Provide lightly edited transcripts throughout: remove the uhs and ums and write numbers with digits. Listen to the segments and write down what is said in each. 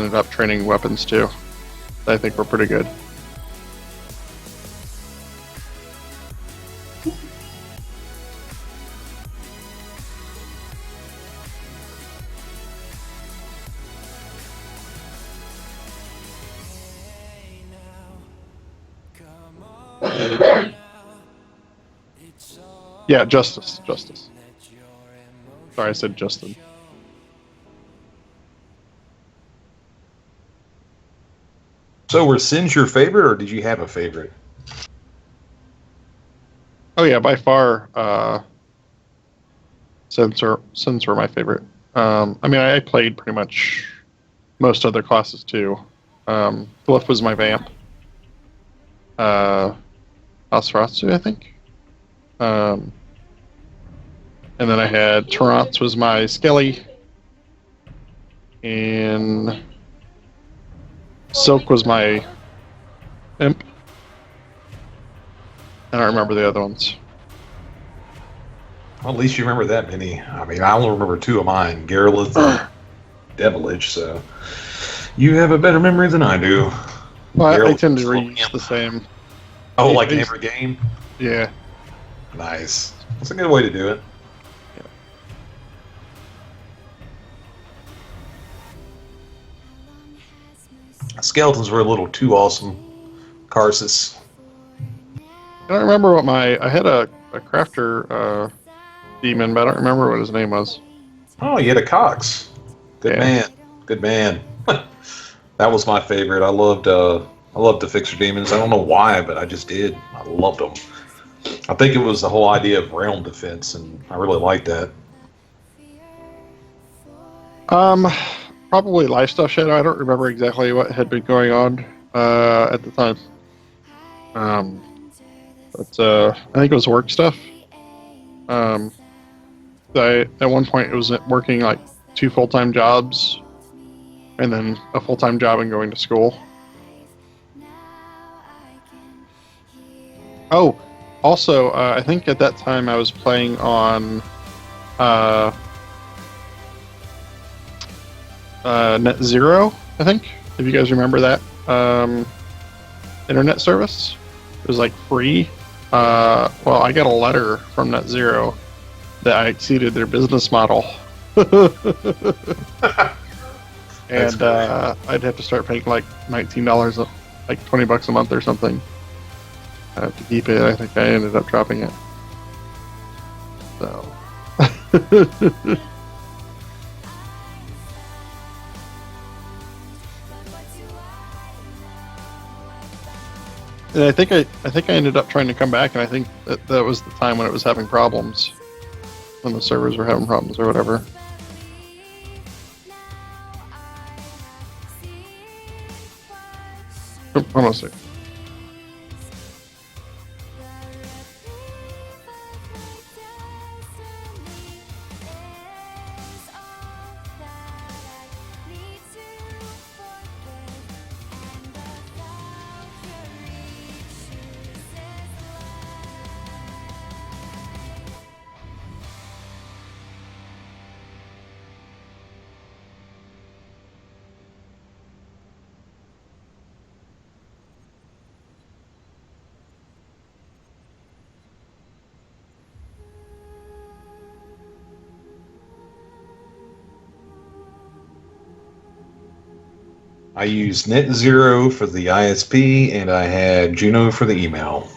ended up training weapons too. I think were pretty good. Yeah, Justice. Sorry, I said Justin. So were Sins your favorite, or did you have a favorite? Oh yeah, by far, Sins were my favorite. I mean, I played pretty much most other classes too. Glyph was my vamp. Uh, Nosferatu, I think. Um, and then I had Torrance was my Skelly, and Silk was my Imp. I don't remember the other ones. Well, at least you remember that many. I mean, I only remember two of mine, Garrulith and Devilich, so you have a better memory than I do. Well, I Garrulith tend to was a little reuse imp. the same. Oh, I like in used- every game? yeah. Nice. That's a good way to do it. Skeletons were a little too awesome. Karsus. I don't remember what I had a crafter demon, but I don't remember what his name was. Oh, you had a Cox. Good Yeah. man. Good man. That was my favorite. I loved the Fixer Demons. I don't know why, but I just did. I loved them. I think it was the whole idea of realm defense, and I really liked that. Um, Probably Lifestyle Shadow. I don't remember exactly what had been going on at the time. Um, but I think it was work stuff. Um, at one point it was working like 2 full-time jobs, and then a full-time job and going to school. Oh, also, I think at that time I was playing on uh, Net Zero, I think. If you guys remember that internet service, it was like free. Well, I got a letter from Net Zero that I exceeded their business model. And I'd have to start paying like $19, like $20 a month or something to keep it. I think I ended up dropping it. So. And I think I ended up trying to come back, and I think that was the time when it was having problems, when the servers were having problems or whatever. Oh, hold on a second. I used Net Zero for the ISP, and I had Juno for the email.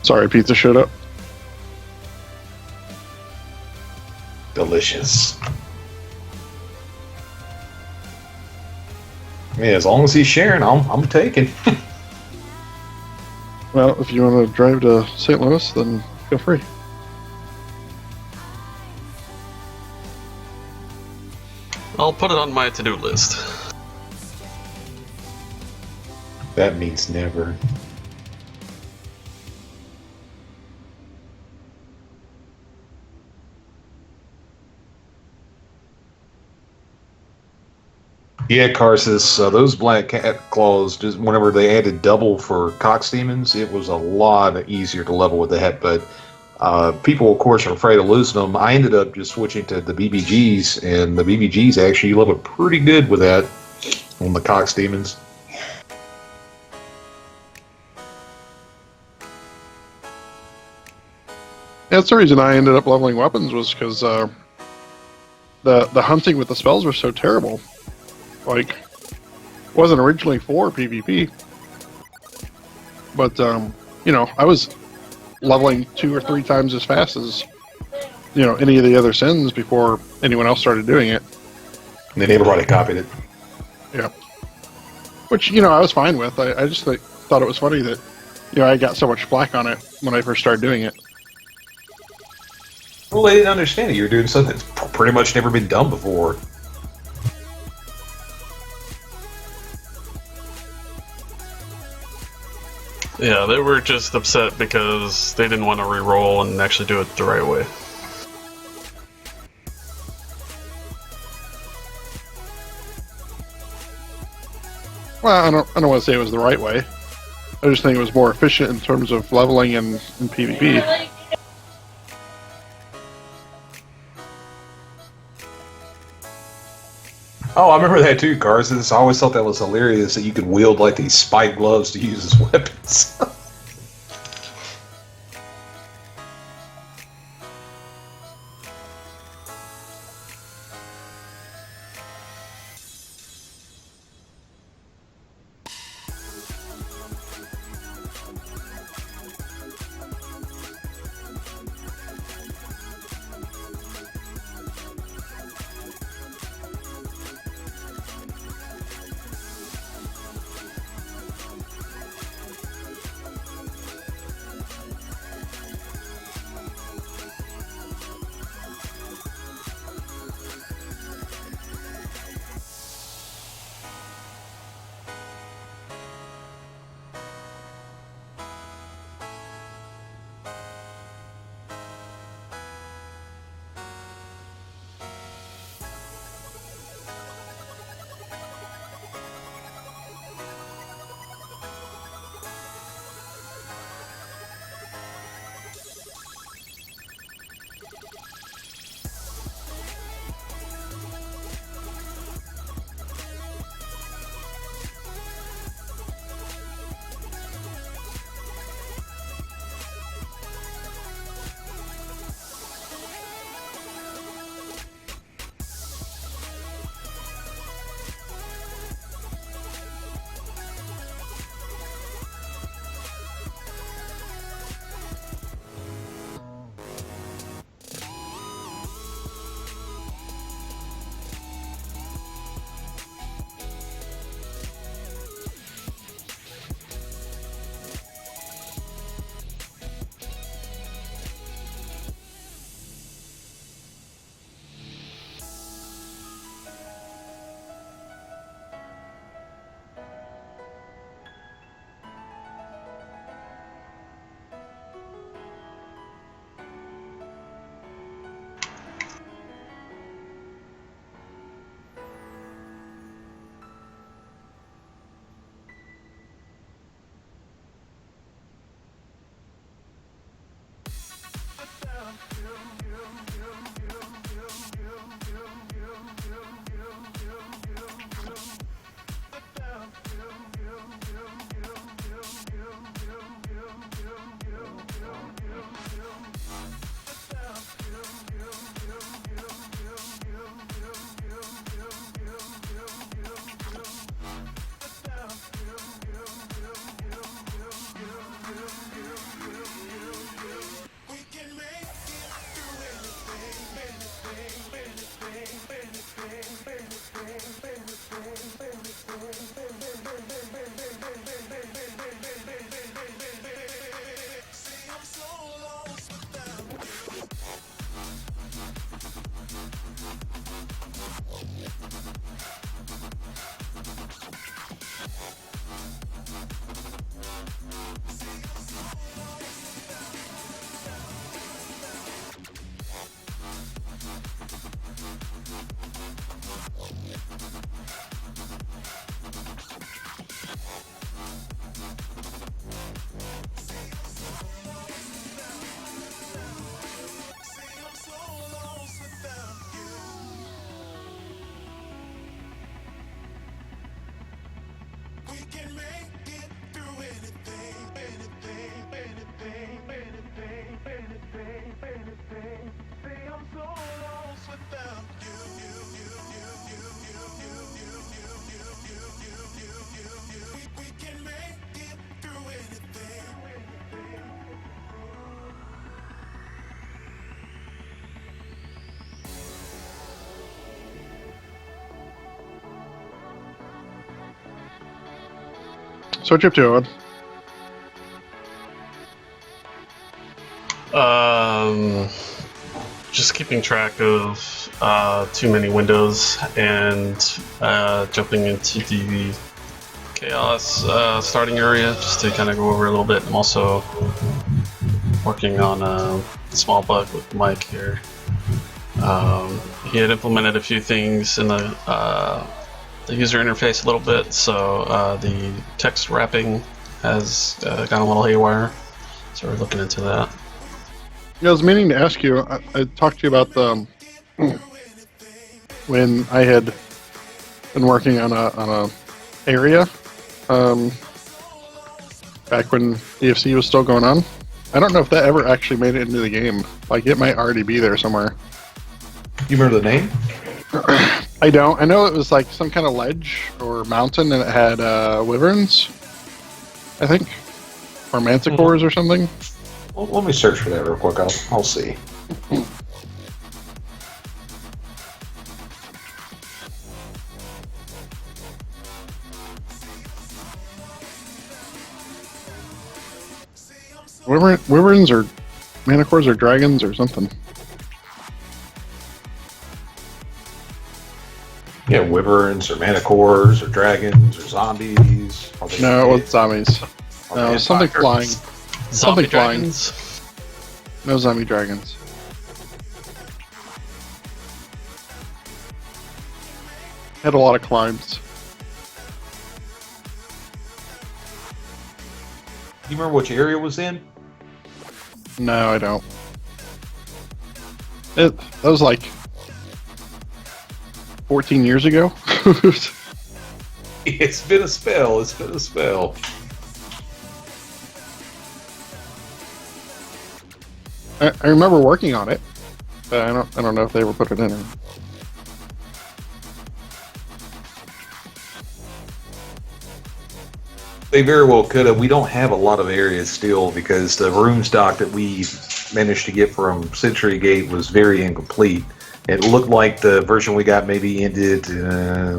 Sorry, pizza showed up. Delicious. Yeah, as long as he's sharing, I'm taking. Well, if you want to drive to St. Louis, then feel free. I'll put it on my to-do list. That means never. Yeah, Carsus, those black cat claws, just whenever they added double for Cox Demons, it was a lot easier to level with that. But people, of course, are afraid of losing them. I ended up just switching to the BBGs, and the BBGs actually level pretty good with that on the Cox Demons. That's the reason I ended up leveling weapons, was because the hunting with the spells were so terrible. Like, it wasn't originally for PvP, but you know, I was leveling 2 or 3 times as fast as, you know, any of the other sins before anyone else started doing it. And then everybody copied it. Yeah. Which, you know, I was fine with. I just thought it was funny that, you know, I got so much flack on it when I first started doing it. Well, they didn't understand it. You were doing something that's pretty much never been done before. Yeah, they were just upset because they didn't want to re-roll and actually do it the right way. Well, I don't want to say it was the right way. I just think it was more efficient in terms of leveling in PvP. Oh, I remember that too, Carson. I always thought that was hilarious that you could wield like these spike gloves to use as weapons. So what you up to, Owen? Just keeping track of too many windows and jumping into the chaos starting area just to kind of go over a little bit. I'm also working on a small bug with Mike here. He had implemented a few things in the user interface a little bit, so the text wrapping has gone a little haywire. So we're looking into that. Yeah, I was meaning to ask you. I talked to you about the when I had been working on a area back when EFC was still going on. I don't know if that ever actually made it into the game. Like, it might already be there somewhere. You remember the name? I don't. I know it was like some kind of ledge or mountain, and it had wyverns, I think, or manticores or something. Well, let me search for that real quick. I'll see. Wyverns or manticores or dragons or something. Yeah, wyverns or manticores or dragons or zombies. No, it was zombies. No, something flying. Zombie Something flying. dragons. No zombie dragons. Had a lot of climbs. You remember which area it was in? No, I don't. That was like 14 years ago. It's been a spell. It's been a spell. I remember working on it, but I don't know if they ever put it in. They very well could have. We don't have a lot of areas still because the room stock that we managed to get from Century Gate was very incomplete. It looked like the version we got maybe ended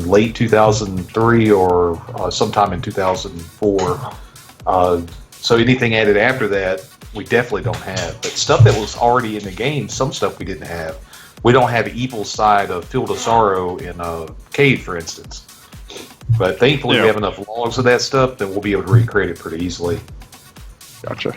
late 2003 or sometime in 2004. So anything added after that, we definitely don't have. But stuff that was already in the game, some stuff we didn't have. We don't have Evil's side of Field of Sorrow in Cave, for instance. But thankfully we have enough logs of that stuff that we'll be able to recreate it pretty easily. Gotcha.